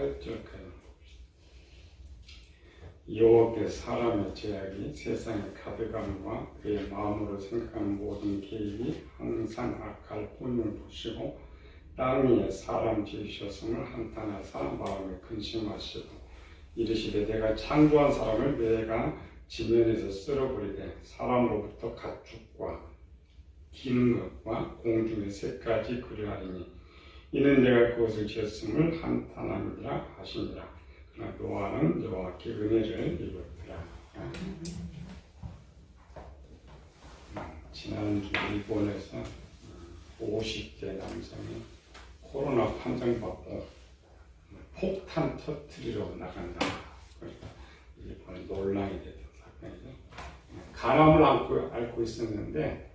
8절까지. 여호와께 사람의 죄악이 세상의 가득함과 그의 마음으로 생각하는 모든 계획이 항상 악할 뿐을 보시고 땅 위에 사람 지으셨음을 한탄하사 마음에 근심하시고 이르시되 내가 창조한 사람을 내가 지면에서 쓸어버리되 사람으로부터 가축과 기는 것과 공중의 새까지 그리하리니 이는 내가 그것을 지었음을 한탄함이라 하시니라. 그러나 노아는 여호와께 은혜를 입었더라. 지난주 일본에서 50대 남성이 코로나 판정받고 폭탄 터뜨리러 나간다. 그러니까 일본에 논란이 됐던 사건이죠. 간암을 앓고 있었는데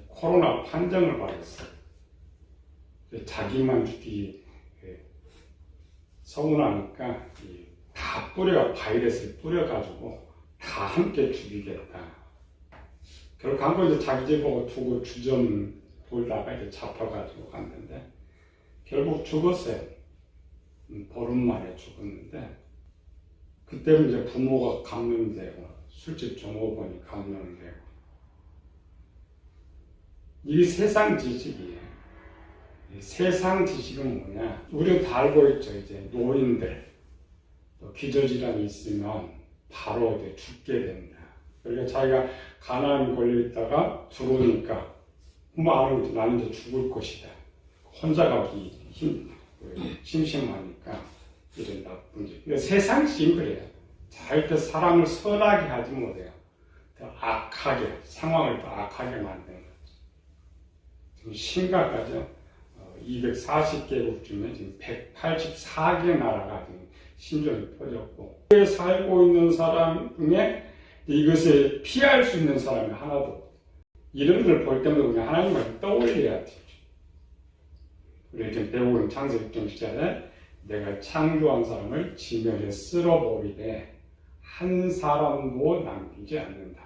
코로나 판정을 받았어요. 자기만 죽기 서운하니까 다 바이러스를 뿌려가지고 다 함께 죽이겠다. 결국 한 번 이제 자기 집 보고 두고 주점 돌다가 이제 잡혀가지고 갔는데 결국 죽었어요. 보름 만에 죽었는데 그때는 이제 부모가 감염되고 술집 종업원이 감염되고 이게 세상 지식이에요. 세상 지식은 뭐냐? 우리는 다 알고 있죠. 이제 노인들 또 기저질환이 있으면 바로 이제 죽게 된다. 그러니까 자기가 간암이 걸려 있다가 죽으니까 아는 나는 이제 죽을 것이다. 혼자 가기 심심하니까 이런 나쁜 짓. 그러니까 세상 지식은 그래요. 절대 사람을 선하게 하지 못해요. 더 악하게 상황을 더 악하게 만드는 거죠. 좀 심각하죠. 240개국 중에 지금 184개 나라가 지금 신종이 퍼졌고 그에 살고 있는 사람 중에 이것을 피할 수 있는 사람이 하나도 없고 이런 걸 볼 때마다 그냥 하나님을 떠올려야 되죠. 우리 지금 배우고 있는 창세기 6장 내가 창조한 사람을 지면에 쓸어버리되 한 사람도 남기지 않는다.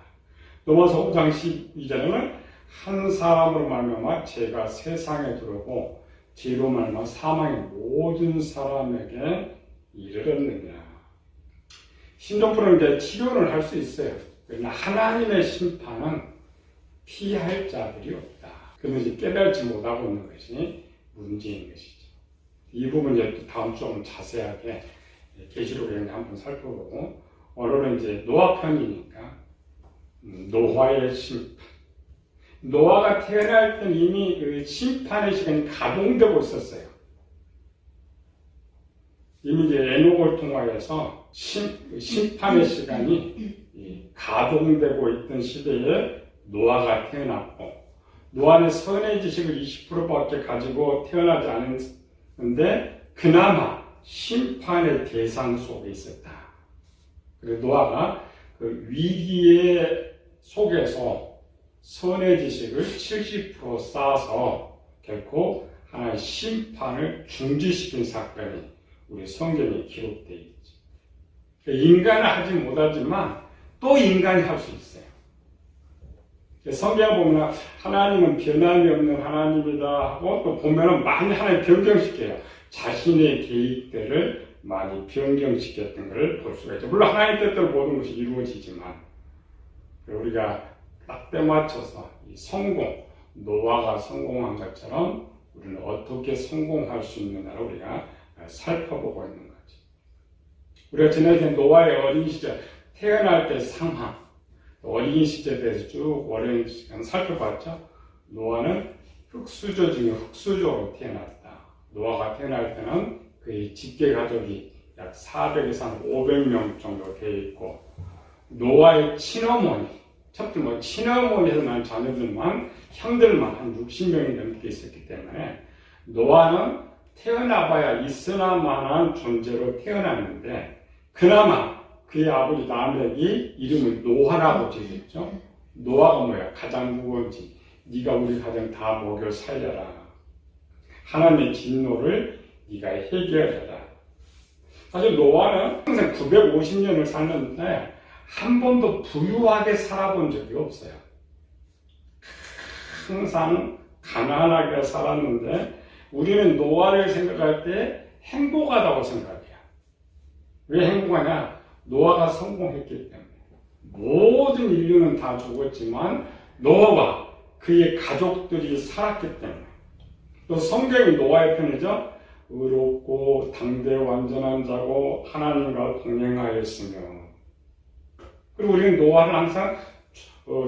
로마서 5장 12절에는 한 사람으로 말미암아 죄가 세상에 들어오고 죄로 말미암아 사망의 모든 사람에게 이르렀느냐. 신종부는 이제 치료를 할 수 있어요. 그러나 하나님의 심판은 피할 자들이 없다. 그것을 깨달지 못하고 있는 것이 문제인 것이죠. 이 부분 이제 다음 주 좀 자세하게 계시록에 한번 살펴보고 오늘은 이제 노아 편이니까 노아의 심판. 노아가 태어날 때는 이미 그 심판의 시간이 가동되고 있었어요. 이미 이제 에녹을 통하여서 심판의 시간이 가동되고 있던 시대에 노아가 태어났고 노아는 선의 지식을 20%밖에 가지고 태어나지 않았는데 그나마 심판의 대상 속에 있었다. 그래서 노아가 그 위기의 속에서 선의 지식을 70% 쌓아서 결코 하나의 심판을 중지시킨 사건이 우리 성경에 기록되어 있죠. 인간은 하지 못하지만 또 인간이 할 수 있어요. 성경을 보면 하나님은 변함이 없는 하나님이다 하고 또 보면 많이 하나님 변경시켜요. 자신의 계획들을 많이 변경시켰던 것을 볼 수가 있죠. 물론 하나님 뜻대로 모든 것이 이루어지지만 우리가 딱 때 맞춰서 이 성공, 노아가 성공한 것처럼 우리는 어떻게 성공할 수 있느냐를 우리가 살펴보고 있는 거지. 우리가 지난주에 노아의 어린 시절, 태어날 때 상황, 어린 시절에 대해서 쭉 오랜 시간 살펴봤죠. 노아는 흙수저 중에 흙수저로 태어났다. 노아가 태어날 때는 그의 직계 가족이 약 400에서 500명 정도 되어 있고 노아의 친어머니, 첫째 친어머니에서 난 자녀들만 형들만 한 60명이 넘게 있었기 때문에 노아는 태어나봐야 있으나마나한 존재로 태어났는데 그나마 그의 아버지 라멕이 이름을 노아라고 지었죠. 노아가 뭐야? 가장 무거운지 네가 우리 가정 다 먹여 살려라. 하나님의 진노를 네가 해결해라. 사실 노아는 항상 950년을 살았는데 한 번도 부유하게 살아본 적이 없어요. 항상 가난하게 살았는데 우리는 노아를 생각할 때 행복하다고 생각해요. 왜 행복하냐? 노아가 성공했기 때문에. 모든 인류는 다 죽었지만 노아와 그의 가족들이 살았기 때문에. 또 성경이 노아의 편이죠. 의롭고 당대 완전한 자고 하나님과 동행하였으며. 그리고 우리는 노아를 항상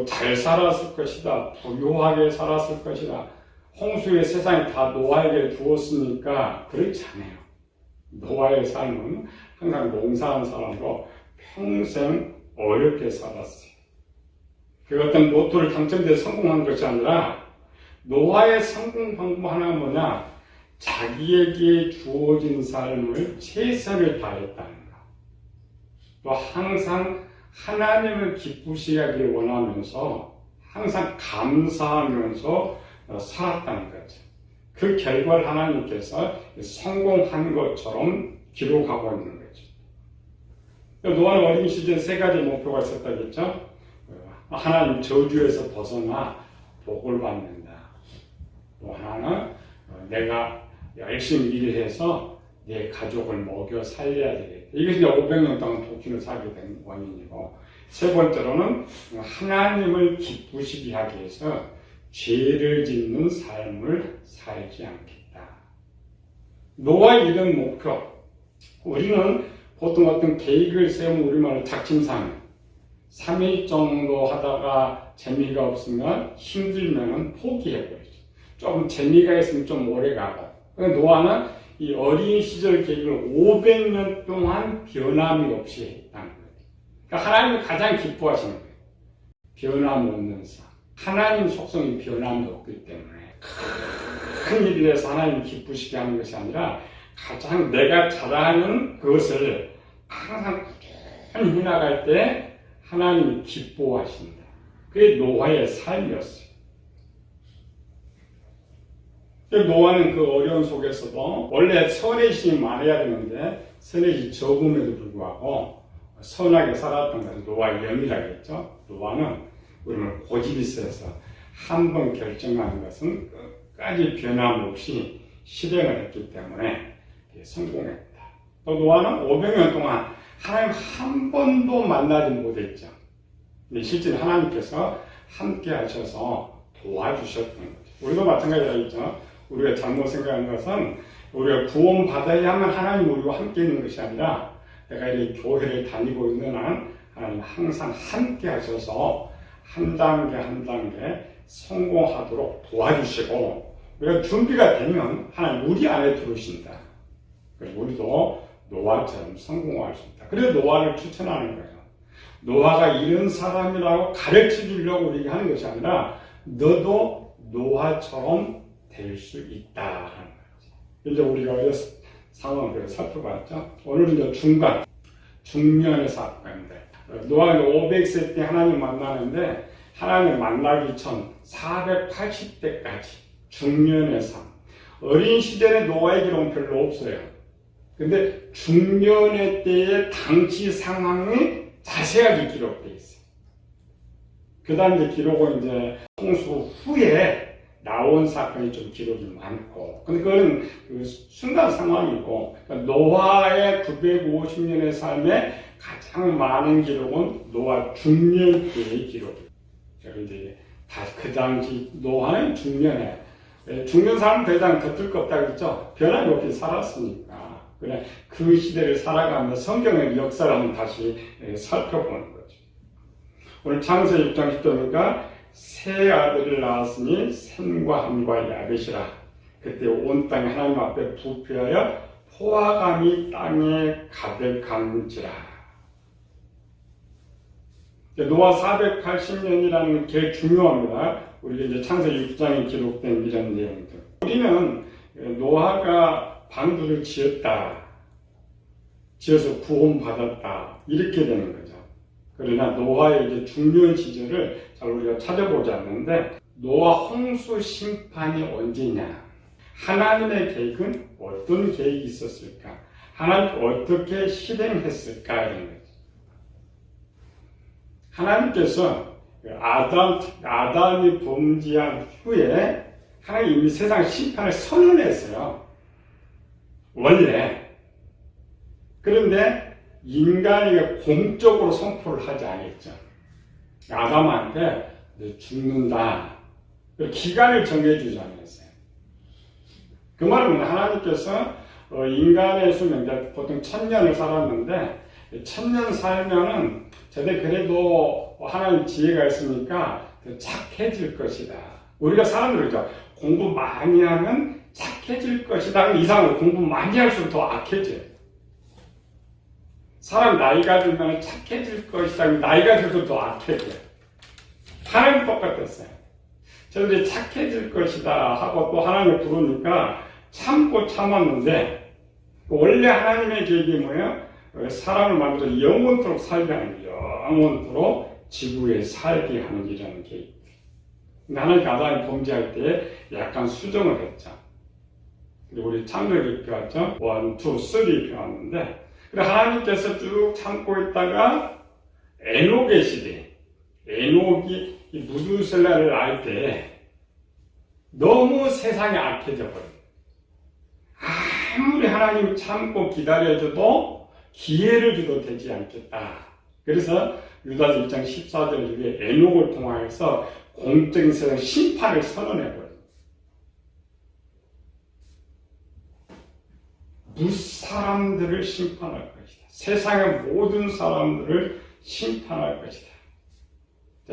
잘 살았을 것이다. 부유하게 살았을 것이다. 홍수의 세상이 다 노아에게 주었으니까 그렇지 않아요. 노아의 삶은 항상 농사한 사람으로 평생 어렵게 살았어요. 그 어떤 로또를 당첨돼서 성공한 것이 아니라 노아의 성공 방법 하나가 뭐냐? 자기에게 주어진 삶을 최선을 다했다는 것. 또 항상 하나님을 기쁘시게 하길 원하면서 항상 감사하면서 살았다는 거죠. 그 결과를 하나님께서 성공한 것처럼 기록하고 있는 거죠. 노아는 어린 시절 세 가지 목표가 있었다겠죠. 하나님 저주에서 벗어나 복을 받는다. 또 하나는 내가 열심히 일해서 내 가족을 먹여 살려야 되겠다. 이것이 500년 동안 독신을 살게 된 원인이고, 세 번째로는 하나님을 기쁘시게 하기 위해서 죄를 짓는 삶을 살지 않겠다. 노아의 이런 목표, 우리는 보통 어떤 계획을 세우면 우리말로 작심삼일, 3일 정도 하다가 재미가 없으면 힘들면 포기해버리죠. 조금 재미가 있으면 좀 오래 가고. 노아는 이 어린 시절 계획을 500년 동안 변함이 없이 했다는 거예요. 그러니까 하나님이 가장 기뻐하시는 거예요. 변함없는 삶. 하나님 속성이 변함이 없기 때문에 큰 일이 돼서 하나님 기쁘시게 하는 것이 아니라 가장 내가 잘하는 그것을 항상 꾸준히 해나갈 때 하나님이 기뻐하신다. 그게 노아의 삶이었어요. 노아는 그 어려움 속에서도 원래 선의심이 많아야 되는데 선의심이 적음에도 불구하고 선하게 살았던 것은 노아의 영이라겠죠. 노아는 우리는 고집이 있어서 한 번 결정하는 것은 끝까지 변함없이 실행을 했기 때문에 성공했다. 또 노아는 500년 동안 하나님 한 번도 만나지 못했죠. 근데 실제 하나님께서 함께 하셔서 도와주셨던 거죠. 우리도 마찬가지라겠죠. 우리가 잘못 생각한 것은 우리가 구원 받아야만 하나님 우리와 함께 있는 것이 아니라 내가 이 교회를 다니고 있는 한 하나님 항상 함께 하셔서 한 단계 한 단계 성공하도록 도와주시고 우리가 준비가 되면 하나님 우리 안에 들어오신다. 그래서 우리도 노아처럼 성공할 수 있다. 그래서 노아를 추천하는 거예요. 노아가 이런 사람이라고 가르쳐 주려고 우리가 하는 것이 아니라 너도 노아처럼 될 수 있다 하는 거죠. 이제 우리가 여러 상황을 살펴봤죠. 오늘은 이제 중년의 사건인데 노아가 500세 때 하나님 만나는데 하나님 만나기 전 480대까지 중년의 삶. 어린 시절에 노아의 기록은 별로 없어요. 근데 중년의 때의 당시 상황이 자세하게 기록되어 있어요. 그 다음 이제 기록은 이제 홍수 후에 나온 사건이 좀 기록이 많고, 근데 그건 그 순간 상황이고, 그러니까 노아의 950년의 삶에 가장 많은 기록은 노아 중년 때의 기록이에요. 이제 다시 그 당시 노아는 중년 삶은 더 이상 더 뜰 거 없다 그랬죠? 변함이 없이 살았으니까. 그래, 그 시대를 살아가면서 성경의 역사를 한번 다시 살펴보는 거죠. 오늘 창세기 6장 10절이니까 세 아들을 낳았으니 셈과 함과 야벳이라. 그때 온 땅이 하나님 앞에 부패하여 포화감이 땅에 가득한지라. 노아 480년이라는 게 중요합니다. 우리가 이제 창세기 6장에 기록된 이런 내용들. 우리는 노아가 방주를 지어서 구원받았다. 이렇게 되는 거죠. 그러나 노아의 이제 중년 시절을 잘 우리가 찾아보지 않는데 노아 홍수 심판이 언제냐? 하나님의 계획은 어떤 계획이 있었을까? 하나님 어떻게 실행했을까? 이런 거죠. 하나님께서 아담이 범죄한 후에 하나님 이미 세상 심판을 선언했어요. 원래. 그런데 인간에게 공적으로 선포를 하지 않았죠. 아담한테 죽는다. 기간을 정해주지 않았어요. 그 말은 하나님께서 인간의 수명, 보통 1000년을 살았는데 1000년 살면은 저대 그래도 하나님 지혜가 있으니까 더 착해질 것이다. 우리가 사람들 그러죠. 공부 많이 하면 착해질 것이다. 이상으로 공부 많이 할수록 더 악해져요. 사람 나이가 들면 착해질 것이다. 나이가 들수록 더 악해져요. 하나님 똑같았어요. 저들이 착해질 것이다 하고 또 하나님을 부르니까 참고 참았는데 원래 하나님의 계획이 뭐예요? 사람을 만들어 영원토록 살게 하는 거예요. 영원토록 지구에 살게 하는 일이라는 계획. 하나님 아담이 범죄할 때 약간 수정을 했죠. 우리 창조기 배웠죠? 1, 2, 3 배웠는데 하나님께서 쭉 참고 있다가 에녹의 시대, 에녹이 무두셀라를 알 때 너무 세상이 악해져 버려요. 아무리 하나님이 참고 기다려줘도 기회를 줘도 되지 않겠다. 그래서 유다서 1장 14절 이후에 에녹을 통하여서 공적인 세상 심판을 선언해버려요. 무사람들을 심판할 것이다. 세상의 모든 사람들을 심판할 것이다.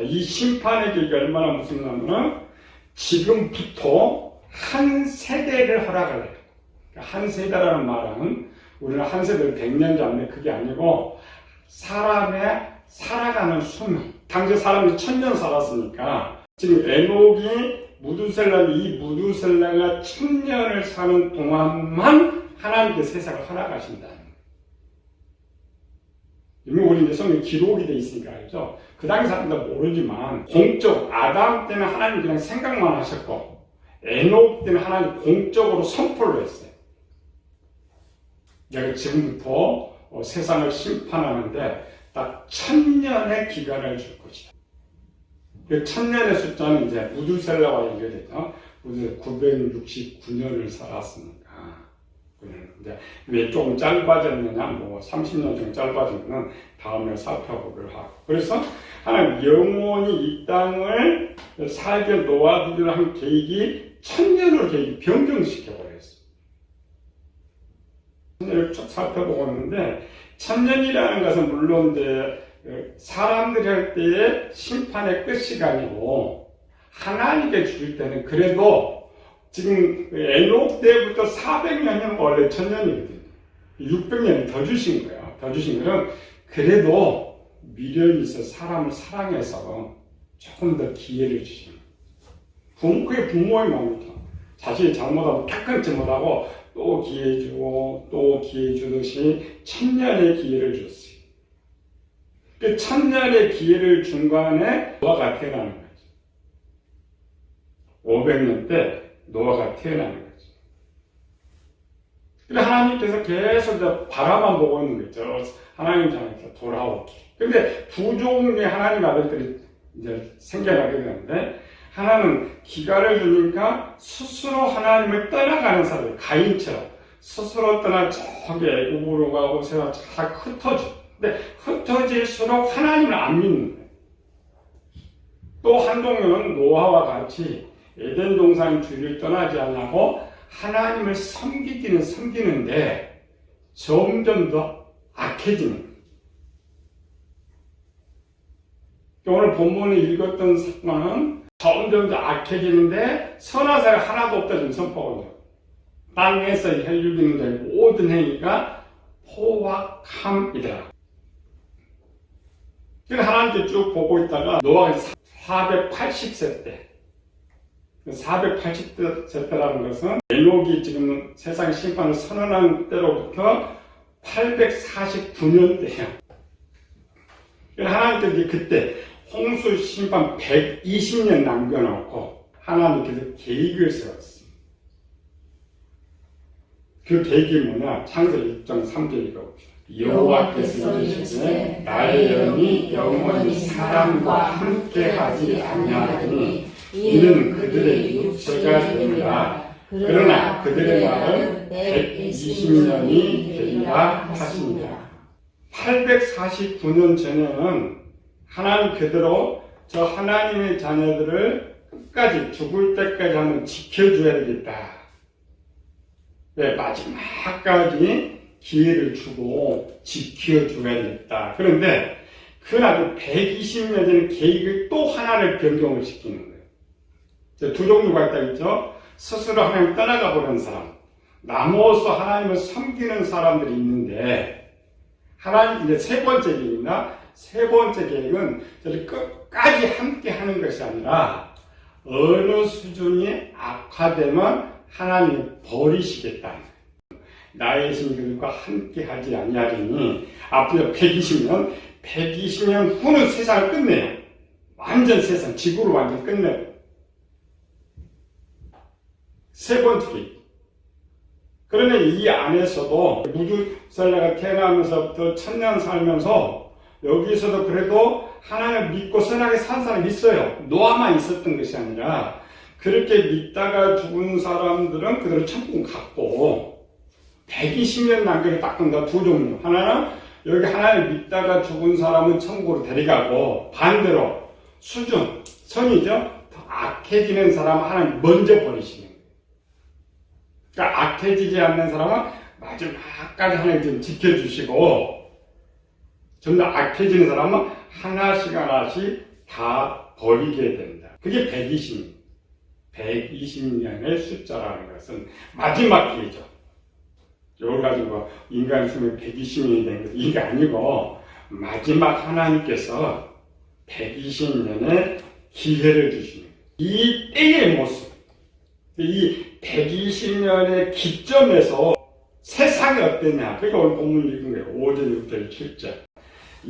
이 심판의 계획이 얼마나 무섭냐면 지금부터 한 세대를 허락을 해요. 한 세대라는 말은 우리는 한 세대를 100년 잡는 그게 아니고 사람의 살아가는 수명. 당시 사람이 1000년 살았으니까 지금 에녹이 이 무두셀라가 1000년을 사는 동안만 하나님께 세상을 허락하신다는 거예요. 이미 우리 이제 성경에 기록이 돼 있으니까 알죠? 그 당시 사람들은 모르지만 공적 아담 때는 하나님 그냥 생각만 하셨고 에녹 때는 하나님 공적으로 선포를 했어요. 내가 지금부터 세상을 심판하는데 딱 1000년의 기간을 줄 것이다. 그 1000년의 숫자는 이제 무두셀라와 연결되죠. 무두셀라 969년을 살았으니까. 근데 왜 조금 짧아졌느냐, 뭐 30년 정도 짧아지면 다음에 살펴보기로 하고. 그래서 하나님 영원히 이 땅을 살게 놓아두기로 한 계획이 1000년으로 계획이 변경시켜버렸어요. 1000년을 쭉 살펴보고 있는데 1000년이라는 것은 물론 이제 사람들이 할 때의 심판의 끝 시간이고 하나님께 줄 때는 그래도 지금 에녹 때부터 400년이면 원래 1000년이거든요. 600년이 더 주신 거예요. 더 주신 거는 그래도 미련이 있어 사람을 사랑해서 조금 더 기회를 주시는 거예요. 그게 부모의 마음이죠. 자신이 잘못하면 탁 끊지 못하고 또 기회 주고 또 기회 주듯이 1000년의 기회를 줬어요. 그 1000년의 기회를 중간에 노아가 태어나는 거죠. 500년 때 노아가 태어나는 거죠. 근데 하나님께서 계속 바라만 보고 있는 거죠. 하나님 장에서 돌아오기. 근데 두 종류의 하나님 아들들이 이제 생겨나게 되는데 하나는 기간을 주니까 스스로 하나님을 떠나가는 사람들, 가인처럼 스스로 떠나 저기 애국으로 가고 세상 잘 흩어져. 근데 흩어질수록 하나님을 안 믿는 거예요. 또 한 종류는 노아와 같이 에덴 동산 주의를 떠나지 않냐고 하나님을 섬기는데 점점 더 악해지는 거예요. 오늘 본문에 읽었던 사건은 점점 더 악해지는데 선한 사가 하나도 없다 지금 선포하거든요. 땅에서 혈육이는 모든 행위가 포악함이다. 그래서 하나님께 쭉 보고 있다가 노아가 480세 때 480세 때라는 것은 에녹이 지금 세상 심판을 선언한 때로부터 849년 때야. 그래서 하나님께서 그때 홍수 심판 120년 남겨놓고 하나님께서 계획을 세웠습니다. 그 계획이 뭐냐? 창세기 1장 3절 읽어봅시다. 여호와께서 이르시되 나의 영이 영원히 사람과 함께하지 아니하리니 이는 그들의 육체가 되리라. 그러나 그들의 날은 120년이 되리라 하시니라. 849년 전에는 하나님 그대로 저 하나님의 자녀들을 끝까지 죽을 때까지 한번 지켜줘야 되겠다. 네, 마지막까지 기회를 주고 지켜줘야겠다. 그런데 그날 120년 전에 계획을 또 하나를 변경을 시키는 거예요. 두 종류가 있다 했죠. 스스로 하나님 떠나가 버리는 사람, 나머서 하나님을 섬기는 사람들이 있는데, 하나님 이제 세 번째 계획입니다. 세 번째 계획은 저를 끝까지 함께 하는 것이 아니라 어느 수준이 악화되면 하나님이 버리시겠다. 나의 신들과 함께 하지 아니하리니 앞으로 120년 후는 세상을 끝내요. 완전 세상, 지구를 완전 끝내요. 세 번째 계획. 그러면 이 안에서도 무두살레가 태어나면서부터 1000년 살면서 여기서도 그래도 하나님을 믿고 선하게 산 사람이 있어요. 노아만 있었던 것이 아니라 그렇게 믿다가 죽은 사람들은 그대로 천국 갔고 120년 남겨서 딱 본다. 두 종류. 하나는 여기 하나님을 믿다가 죽은 사람은 천국으로 데려가고 반대로 수준, 선이죠. 더 악해지는 사람은 하나님 먼저 버리시는 거예요. 그러니까 악해지지 않는 사람은 마지막까지 하나님 좀 지켜주시고 좀 더 악해지는 사람은 하나씩 다 버리게 된다. 그게 120년의 숫자라는 것은 마지막 기회죠. 이걸 가지고 인간 수명이 120년이 된 것, 이게 아니고 마지막 하나님께서 120년의 기회를 주시는 거예요. 이 때의 모습, 이 120년의 기점에서 세상이 어땠냐. 그러니까 오늘 본문 읽은 거예요. 5절, 6절, 7절.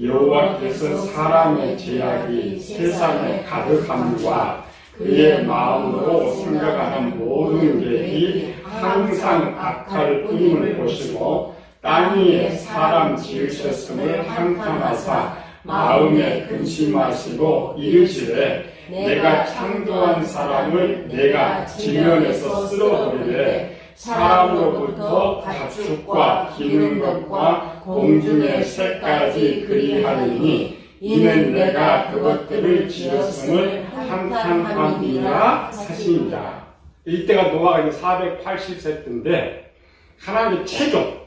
여호와께서 사람의 죄악이 세상에 가득함과 그의 마음으로 생각하는 모든 계획이 항상 악할 뿐임을 보시고 땅 위에 사람 지으셨음을 한탄하사 마음에 근심하시고 이르시되 내가 창조한 사람을 내가 지면에서 쓸어버리되 사람으로부터 가축과 기는 것과 공중의 새까지 그리하리니 이는 내가 그것들을 지었음을 한탄함이라 하시니라. 이때가 노아가 이제 480세 때인데 하나님의 최종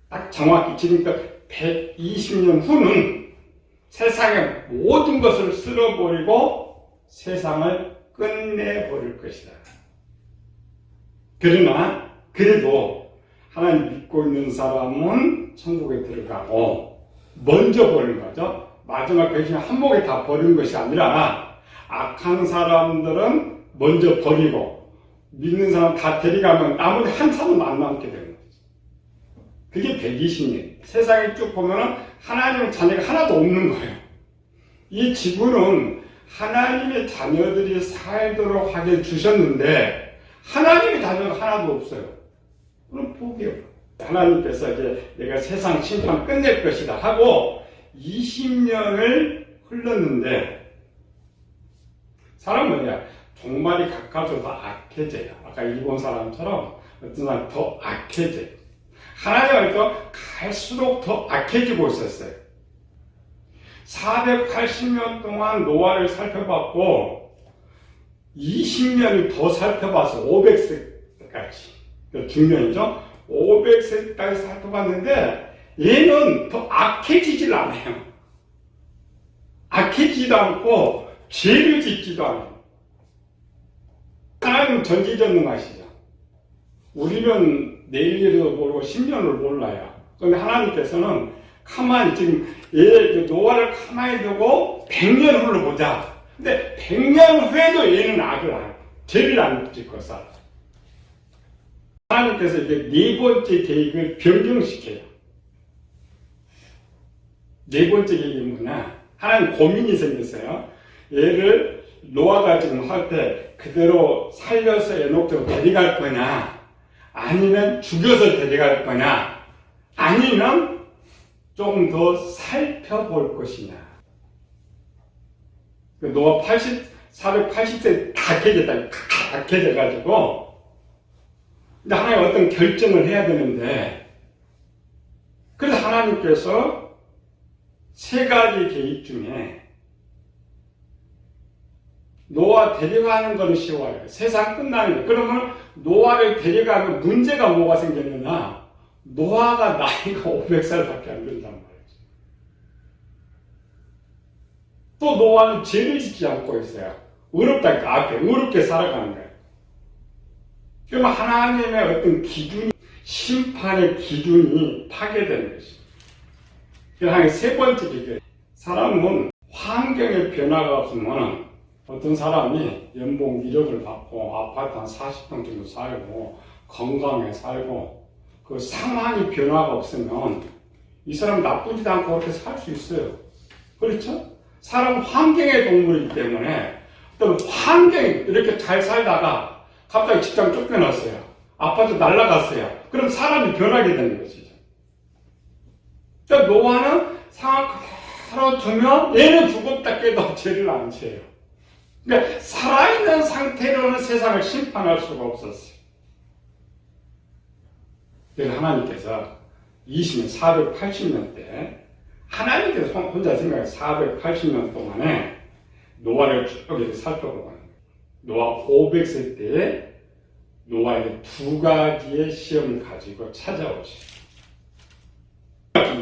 딱 정확히 지금부터 120년 후는 세상의 모든 것을 쓸어버리고 세상을 끝내버릴 것이다. 그러나 그래도 하나님 믿고 있는 사람은 천국에 들어가고 먼저 버린 거죠. 마지막 결심을 한목에 다 버리는 것이 아니라 악한 사람들은 먼저 버리고 믿는 사람 다 데려가면 나머지 한 사람은 안 남게 되는 거죠. 그게 120년. 세상에 쭉 보면 하나님의 자녀가 하나도 없는 거예요. 이 지구는 하나님의 자녀들이 살도록 하게 주셨는데 하나님의 자녀가 하나도 없어요. 그럼 포기해요. 하나님께서 이제 내가 세상 심판 끝낼 것이다 하고 20년을 흘렀는데 사람은 뭐냐? 종말이 가까워서 더 악해져요. 아까 일본 사람처럼 어떤 사람 더 악해져요. 하나님은 갈수록 더 악해지고 있었어요. 480년 동안 노아를 살펴봤고 20년을 더 살펴봐서 500세까지 중년이죠. 500세까지 살펴봤는데 얘는 더 악해지질 않아요. 악해지지도 않고 죄를 짓지도 않아요. 하나님은 전지전능하시죠. 우리는 내일 일도 모르고 10년을 몰라요. 그런데 하나님께서는 가만히 지금 노아를 가만히 두고 100년 흘러보자. 근데 100년 후에도 얘는 악을 안 해요. 죄를 안 짓고 살아. 하나님께서 이제 네 번째 계획을 변경시켜요. 네 번째 계획이 뭐냐? 하나님 고민이 생겼어요. 얘를 노아가 지금 할 때 그대로 살려서 에녹으로 데려갈 거냐? 아니면 죽여서 데려갈 거냐? 아니면 좀 더 살펴볼 것이냐? 노아 480세 다 악해져가지고 근데 하나님 어떤 결정을 해야 되는데 그래서 하나님께서 세 가지 계획 중에 노아 데려가는 거는 쉬워요. 세상 끝나는 거. 그러면 노아를 데려가면 문제가 뭐가 생겼느냐? 노아가 나이가 500살밖에 안 된단 말이죠. 또 노아는 죄를 짓지 않고 있어요. 의롭다니까 앞에 의롭게 살아가는 거예요. 그러면 하나님의 어떤 기준이, 심판의 기준이 파괴되는 것이죠. 그래서 세 번째 기준. 사람은 환경의 변화가 없으면 어떤 사람이 연봉 1억을 받고 아파트 한 40평 정도 살고 건강에 살고 그 상황이 변화가 없으면 이 사람 나쁘지도 않고 그렇게 살 수 있어요. 그렇죠? 사람은 환경의 동물이기 때문에 어떤 환경이 이렇게 잘 살다가 갑자기 직장 쫓겨났어요. 아파트 날라갔어요. 그럼 사람이 변하게 되는 것이죠. 그러니까 노아는 상황 그대로 두면 얘는 죽었다 깨도 죄를 안 지어요. 그러니까 살아있는 상태로는 세상을 심판할 수가 없었어요. 그래서 하나님께서 480년 때 하나님께서 혼자 생각해 480년 동안에 노아를 쭉 이렇게 살펴보고 노아 500세 때에 노아의 두 가지의 시험을 가지고 찾아오지.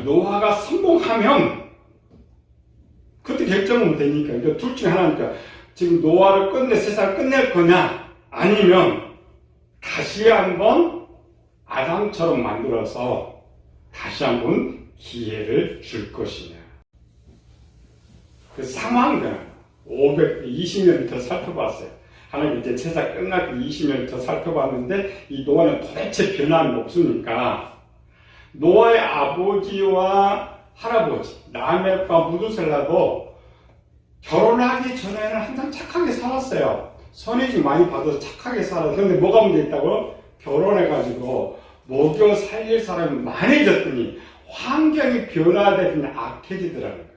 노아가 성공하면 그때 결정하면 되니까. 그러니까 둘 중에 하나니까 지금 노아를 세상을 끝낼 거냐 아니면 다시 한번 아담처럼 만들어서 다시 한번 기회를 줄 것이냐. 그 상황들 520년 더 살펴봤어요. 하나님 이제 세상 끝나고 20년 더 살펴봤는데 이 노아는 도대체 변함이 없으니까 노아의 아버지와 할아버지 라멕과 무두셀라도 결혼하기 전에는 항상 착하게 살았어요. 선의식 많이 받아서 착하게 살았어요. 그런데 뭐가 문제 있다고? 결혼해가지고 먹여 살릴 사람이 많아졌더니 환경이 변화되더니 악해지더라는 거예요.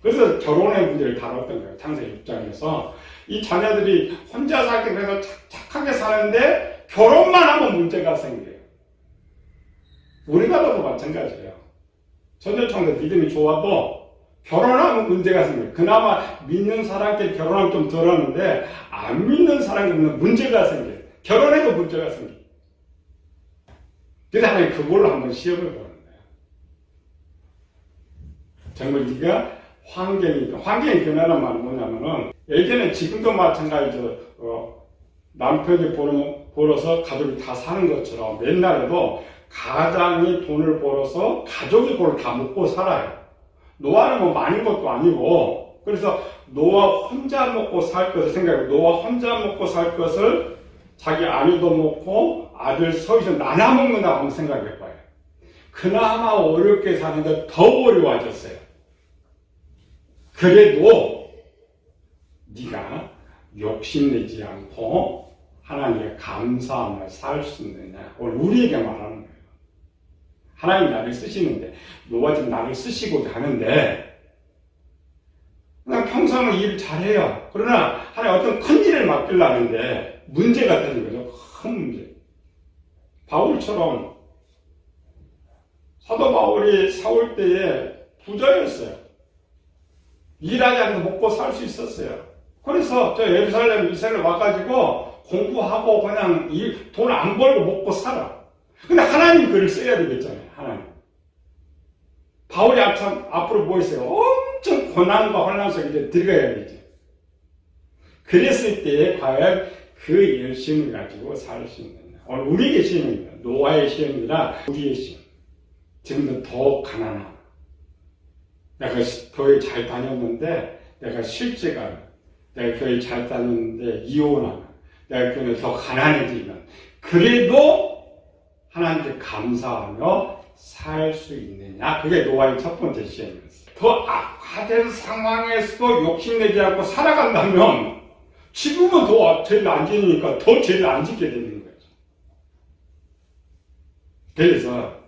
그래서 결혼의 문제를 다뤘던 거예요. 창세기 6장에서 이 자녀들이 혼자 살기 위해서 착하게 사는데 결혼만 하면 문제가 생겨요. 우리나라도 마찬가지예요. 전도청도 믿음이 좋아도 결혼하면 문제가 생겨요. 그나마 믿는 사람끼리 결혼하면 좀 덜하는데 안 믿는 사람끼리는 문제가 생겨요. 결혼해도 문제가 생겨요. 그래서 하나님 그걸로 한번 시험을 보는 거예요. 정말 네가 환경이 변하는 말은 뭐냐면은 예전에 지금도 마찬가지죠. 남편이 벌어서 가족이 다 사는 것처럼 옛날에도 가장이 돈을 벌어서 가족이 그걸 다 먹고 살아요. 노아는 뭐 많은 것도 아니고 그래서 노아 혼자 먹고 살 것을 생각하고 노아 혼자 먹고 살 것을 자기 아내도 먹고 아들 서이서 나눠 먹는다고 한번 생각해봐요. 그나마 어렵게 사는데 더 어려워졌어요. 그래도 네가 욕심내지 않고 하나님의 감사함을 살 수 있느냐. 오늘 우리에게 말하는 거예요. 하나님 나를 쓰시는데 노아 지금 나를 쓰시고자 하는데 그냥 평소에는 일을 잘해요. 그러나 하나님 어떤 큰 일을 맡기려는데 문제가 되는 거죠. 큰 문제. 바울처럼 사도 바울이 사울 때에 부자였어요. 일하지 않아도 먹고 살 수 있었어요. 그래서 저 예루살렘 이스라엘 와가지고 공부하고 그냥 돈 안 벌고 먹고 살아. 근데 하나님 글을 써야 되겠잖아요. 하나님. 바울이 앞으로 뭐 있어요? 엄청 고난과 혼란 속에 이제 들어가야 되죠. 그랬을 때 과연 그 열심을 가지고 살 수 있느냐. 오늘 우리에게 시험입니다. 노아의 시험이라 우리의 시험. 지금도 더 가난함. 내가 교회 잘 다녔는데 내가 실제가 내가 교회 잘 다녔는데 이혼하면 내가 교회에 더 가난해지면 그래도 하나님께 감사하며 살 수 있느냐. 그게 노아의 첫 번째 시험이었어요. 더 악화된 상황에서도 욕심내지 않고 살아간다면 지금은 더 죄를 안 지니까 더 죄를 안 짓게 되는 거죠. 그래서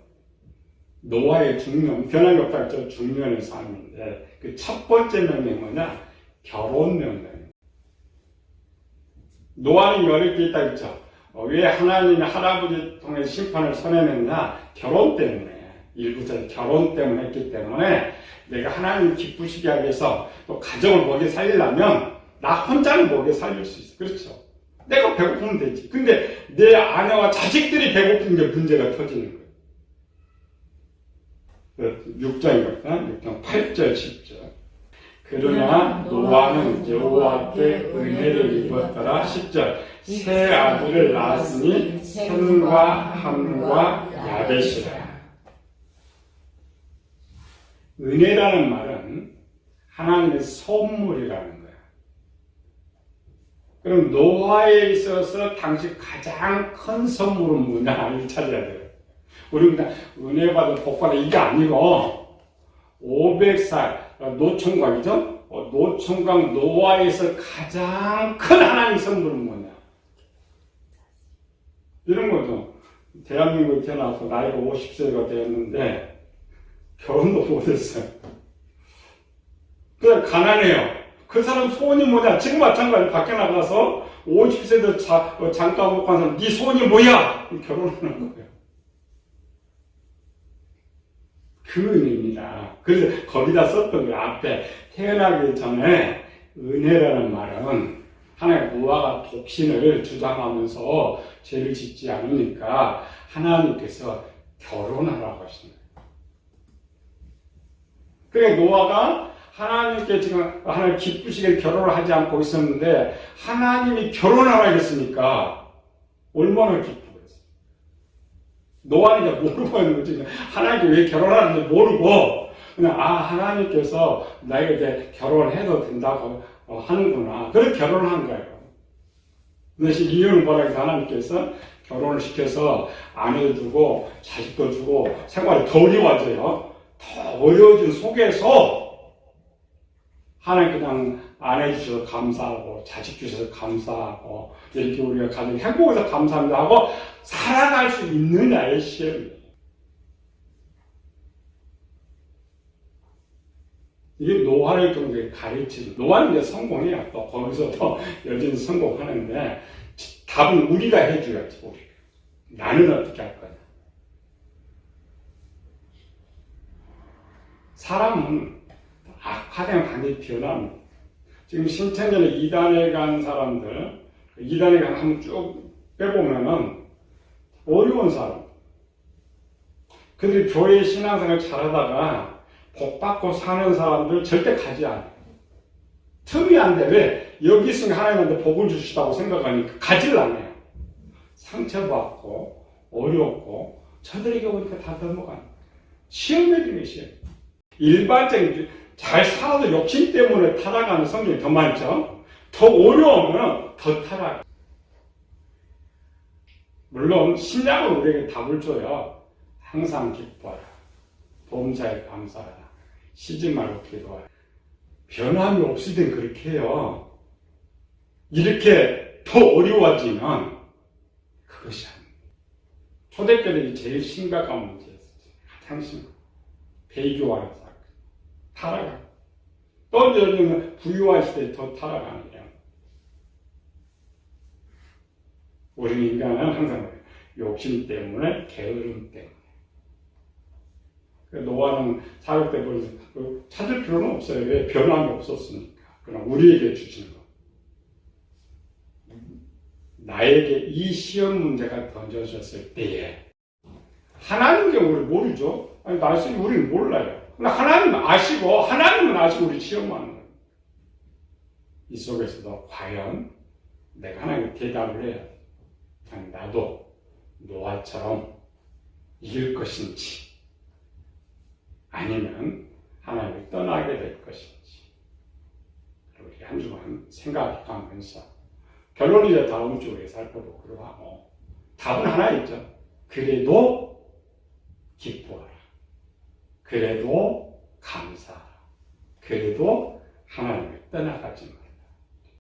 노아의 중년, 변함이 없다 했죠. 중년의 삶인데 그 첫 번째 명령이 뭐냐? 결혼 명령. 노아는 어릴 때 있다 했죠. 왜 하나님이 할아버지 통해 심판을 선언했냐? 결혼 때문에. 일부터 결혼 때문에 했기 때문에 내가 하나님 기쁘시게 하기 위해서 또 가정을 먹여 살리려면 나 혼자는 먹여 살릴 수 있어. 그렇죠? 내가 배고프면 되지. 근데 내 아내와 자식들이 배고픈 게 문제가 터지는 거예요. 6장이거든. 6장 8절 10절. 그러나 노아는 여호와께 은혜를 입었더라. 10절. 세 아들을 낳았으니 셈과 함과 야벳이라. 은혜라는 말은 하나님의 선물이라는 거야. 그럼 노아에 있어서 당시 가장 큰 선물은 뭐냐? 찾아야 돼요. 우리 그냥 은혜 받은 복 받은 이게 아니고 500살 노총각이죠? 노총각 노아에서 가장 큰 하나님 선물은 뭐냐? 이런 거죠. 대한민국에 태어나서 나이가 50세가 되었는데 결혼도 못했어요. 그냥 가난해요. 그 사람 소원이 뭐냐? 지금 마찬가지로 밖에 나가서 50세도 잠깐 못 간 사람 네 소원이 뭐야? 결혼하는 거예요. 그 의미입니다. 그래서 거기다 썼던 그 앞에 태어나기 전에 은혜라는 말은 하나님 노아가 독신을 주장하면서 죄를 짓지 않으니까 하나님께서 결혼하라고 하시는 거예요. 그러니까 노아가 하나님께 지금 하나님 기쁘시게 결혼을 하지 않고 있었는데 하나님이 결혼하라 했으니까 얼마나 기쁘겠어요. 노아는 이제 모르고 있는 거지. 하나님께 왜 결혼하는지 모르고 그냥 하나님께서 나에게 이제 결혼해도 된다고 하는구나. 그래서 결혼을 한 거예요. 근데 이유는 뭐라 해서 하나님께서 결혼을 시켜서 아내도 주고 자식도 주고 생활이 더 어려워져요. 더 어려워진 속에서 하나님 그냥 아내 주셔서 감사하고 자식 주셔서 감사하고 이렇게 우리가 가정 행복해서 감사합니다 하고 살아갈 수 있느냐의 시험이에요. 이게 노아를 좀 가르치는 노아는 이제 성공이야. 또 거기서 또 여전히 성공하는데 답은 우리가 해줘야지. 우리가. 나는 어떻게 할 거냐. 사람은 악화되면 반드시 변합니다. 지금 신천년에 이단에 간 사람들, 이단에 간 한번 쭉 빼보면은 어려운 사람. 그들이 교회 신앙생활 잘하다가 복 받고 사는 사람들 절대 가지 않아요. 틈이 안 돼. 왜? 여기 있으니까 하나님한테 복을 주시다고 생각하니까 가지를 않아요. 상처받고 어렵고 저들에게 오니까 다 넘어가는 거예요. 시험에 들면 시험. 일반적인 잘 살아도 욕심 때문에 타락하는 성경이 더 많죠. 더 어려우면 더 타락. 물론 신약은 우리에게 답을 줘요. 항상 기뻐하라. 범사에 감사하라. 쉬지 말고 기도하라. 변함이 없을 땐 그렇게 해요. 이렇게 더 어려워지면 그것이 아닙니다. 초대교회이 제일 심각한 문제였어요. 가장 심각한. 배교하는 사건. 타락하고. 또 이제 부유한 시대에 더 타락하는 거예요. 우리 인간은 항상 욕심 때문에, 게으름 때문에. 노아는 사육 때 찾을 필요는 없어요. 왜? 변함이 없었으니까. 그럼 우리에게 주시는 거. 나에게 이 시험 문제가 던져졌을 때에 하나님께 우리 모르죠? 아니, 말씀이 우리는 몰라요. 그러나 하나님은 아시고 하나님은 아시고 우리 시험하는 거예요. 이 속에서도 과연 내가 하나님께 대답을 해야 돼. 아니, 나도 노아처럼 이길 것인지 아니면 하나님을 떠나게 될 것인지 우리 한 주간 생각하면서 결론이 이제 다음 주에 살펴보기로 하고 답은 하나 있죠. 그래도 기뻐하라. 그래도 감사하라. 그래도 하나님을 떠나가지 마.